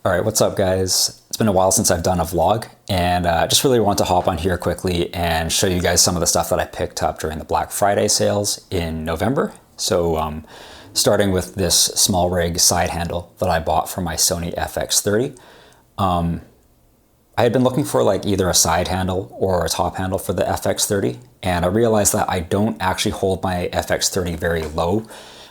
All right, what's up guys? It's been a while since I've done a vlog, and I just really want to hop on here quickly and show you guys some of the stuff that I picked up during the Black Friday sales in November. So starting with this SmallRig side handle that I bought for my Sony FX30. I had been looking for like either a side handle or a top handle for the FX30, and I realized that I don't actually hold my FX30 very low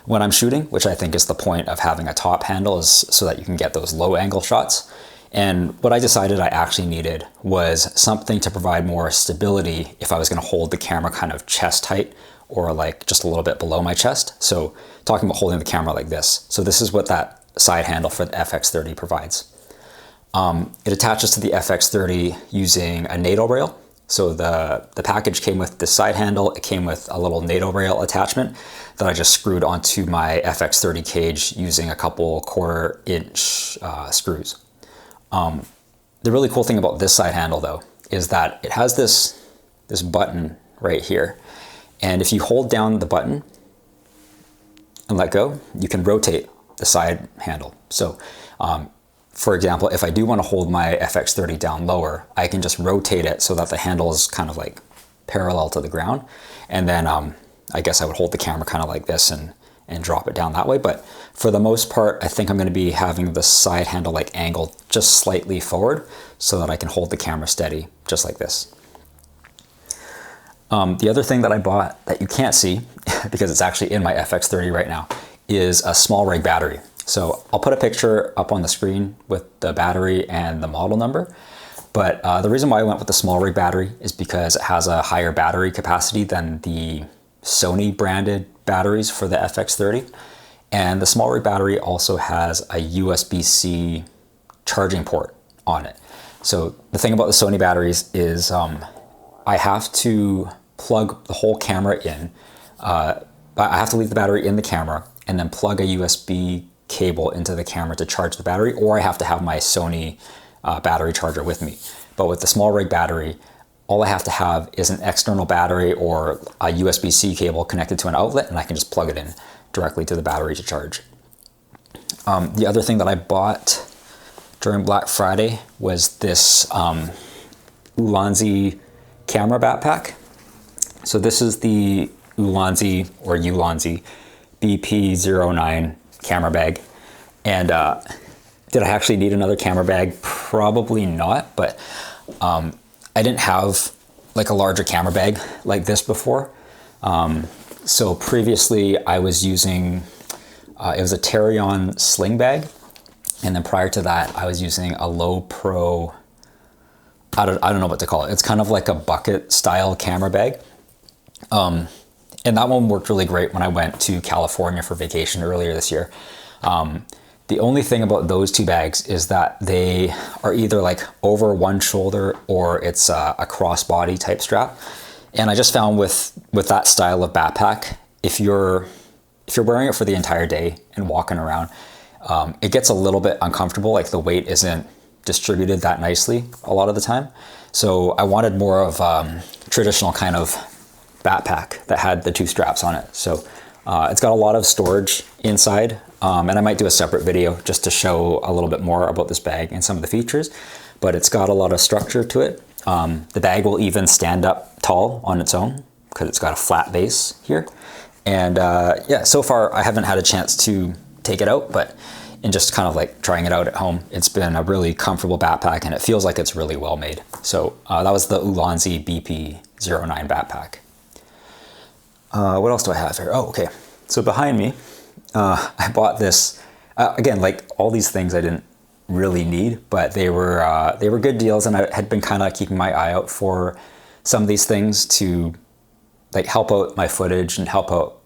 when I'm shooting, which I think is the point of having a top handle, is so that you can get those low angle shots. And what I decided I actually needed was something to provide more stability if I was going to hold the camera kind of chest height or like just a little bit below my chest. So talking about holding the camera like this. So this is what that side handle for the FX30 provides. It attaches to the FX30 using a NATO rail. So the package came with this side handle. It came with a little NATO rail attachment that I just screwed onto my FX30 cage using a couple 1/4 inch screws. The really cool thing about this side handle though is that it has this button right here. And if you hold down the button and let go, you can rotate the side handle. So for example, if I do want to hold my FX30 down lower, I can just rotate it so that the handle is kind of like parallel to the ground. And then I guess I would hold the camera kind of like this and drop it down that way. But for the most part, I think I'm going to be having the side handle like angled just slightly forward so that I can hold the camera steady just like this. The other thing that I bought that you can't see because it's actually in my FX30 right now is a SmallRig battery. So I'll put a picture up on the screen with the battery and the model number. But the reason why I went with the SmallRig battery is because it has a higher battery capacity than the Sony branded batteries for the FX30. And the SmallRig battery also has a USB-C charging port on it. So the thing about the Sony batteries is I have to plug the whole camera in. I have to leave the battery in the camera and then plug a USB cable into the camera to charge the battery, or I have to have my Sony battery charger with me. But with the SmallRig battery, all I have to have is an external battery or a USB-C cable connected to an outlet, and I can just plug it in directly to the battery to charge. The other thing that I bought during Black Friday was this Ulanzi camera backpack. So this is the Ulanzi BP09 camera bag. And did I actually need another camera bag? Probably not, but I didn't have like a larger camera bag like this before. So previously I was using, it was a Tarion sling bag. And then prior to that, I was using a Low Pro, I don't know what to call it. It's kind of like a bucket style camera bag. And that one worked really great when I went to California for vacation earlier this year. The only thing about those two bags is that they are either like over one shoulder or it's a crossbody type strap. And I just found with that style of backpack, if you're wearing it for the entire day and walking around, it gets a little bit uncomfortable. Like the weight isn't distributed that nicely a lot of the time. So I wanted more of traditional kind of backpack that had the two straps on it. So it's got a lot of storage inside, and I might do a separate video just to show a little bit more about this bag and some of the features, but it's got a lot of structure to it. The bag will even stand up tall on its own because it's got a flat base here. And yeah, so far I haven't had a chance to take it out, but in just kind of like trying it out at home, it's been a really comfortable backpack and it feels like it's really well made. So that was the Ulanzi BP09 backpack. What else do I have here? Oh, okay. So behind me, I bought this, again, like all these things I didn't really need, but they were good deals, and I had been kind of keeping my eye out for some of these things to like help out my footage and help out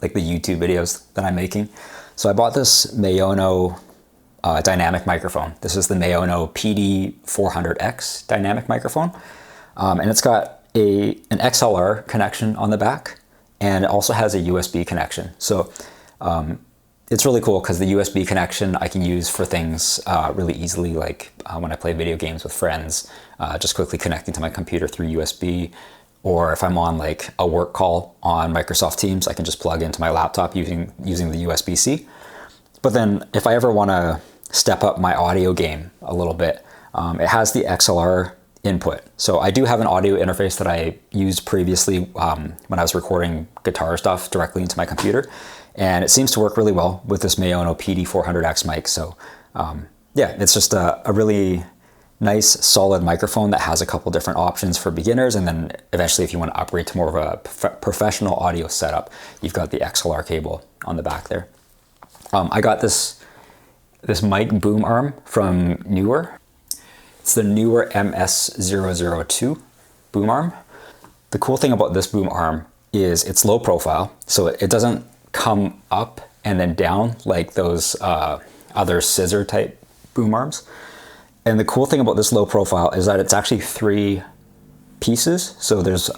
like the YouTube videos that I'm making. So I bought this Maono dynamic microphone. This is the Maono PD400X dynamic microphone, and it's got an XLR connection on the back, and it also has a USB connection. So it's really cool because the USB connection I can use for things really easily, like when I play video games with friends, just quickly connecting to my computer through USB, or if I'm on like a work call on Microsoft Teams, I can just plug into my laptop using the USB-C. But then if I ever want to step up my audio game a little bit. It has the XLR input. So I do have an audio interface that I used previously when I was recording guitar stuff directly into my computer. And it seems to work really well with this Maono PD400X mic. So yeah, it's just a really nice solid microphone that has a couple different options for beginners. And then eventually if you want to upgrade to more of a professional audio setup, you've got the XLR cable on the back there. I got this mic boom arm from NEEWER. It's the NEEWER MS002 boom arm. The cool thing about this boom arm is it's low profile, so it doesn't come up and then down like those other scissor type boom arms. And the cool thing about this low profile is that it's actually 3 pieces. So there's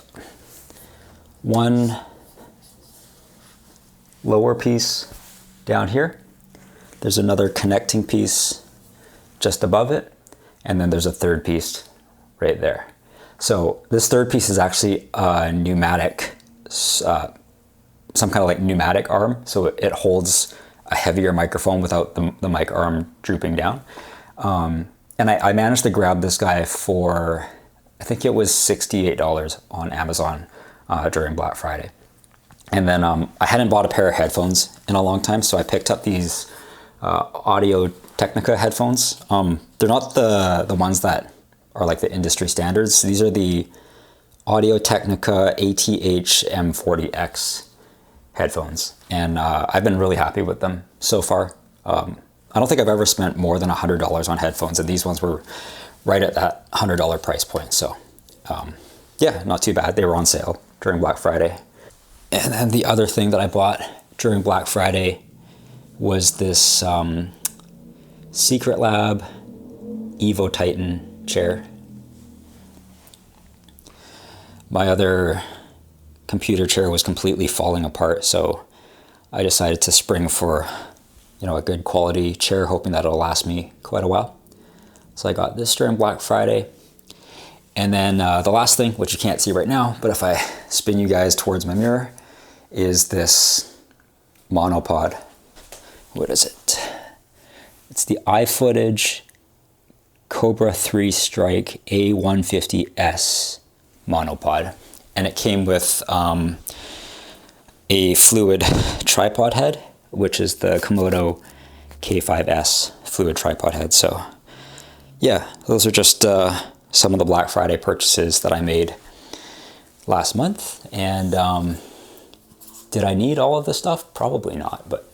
one lower piece down here. There's another connecting piece just above it. And then there's a third piece right there. So this third piece is actually a pneumatic, some kind of like pneumatic arm. So it holds a heavier microphone without the mic arm drooping down. And I managed to grab this guy for, I think it was $68 on Amazon during Black Friday. And then I hadn't bought a pair of headphones in a long time, so I picked up these Audio Technica headphones. They're not the ones that are like the industry standards. These are the Audio Technica ATH M40X headphones. And I've been really happy with them so far. I don't think I've ever spent more than $100 on headphones, and these ones were right at that $100 price point. So yeah, not too bad. They were on sale during Black Friday. And then the other thing that I bought during Black Friday was this Secretlab Evo Titan chair. My other computer chair was completely falling apart, so I decided to spring for a good quality chair, hoping that it'll last me quite a while. So I got this during Black Friday. And then the last thing, which you can't see right now, but if I spin you guys towards my mirror, is this Monopod. What is it? It's the iFootage Cobra 3 Strike A150S Monopod. And it came with a fluid tripod head, which is the Komodo K5S fluid tripod head. So yeah, those are just some of the Black Friday purchases that I made last month. And did I need all of this stuff? Probably not, but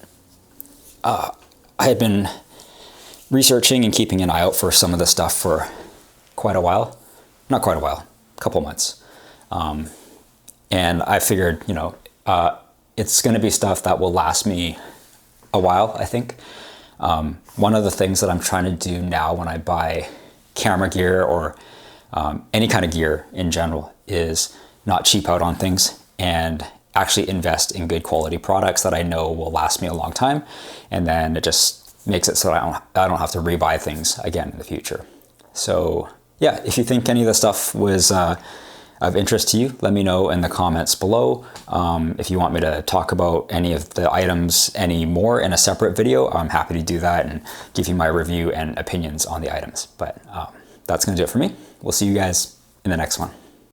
I had been researching and keeping an eye out for some of the stuff for quite a while. Not quite a while, a couple months. And I figured, it's going to be stuff that will last me a while, I think. One of the things that I'm trying to do now when I buy camera gear or any kind of gear in general is not cheap out on things and actually invest in good quality products that I know will last me a long time. And then it just makes it so I don't have to rebuy things again in the future. So yeah, if you think any of the stuff was of interest to you, let me know in the comments below. If you want me to talk about any of the items any more in a separate video, I'm happy to do that and give you my review and opinions on the items. But that's going to do it for me. We'll see you guys in the next one.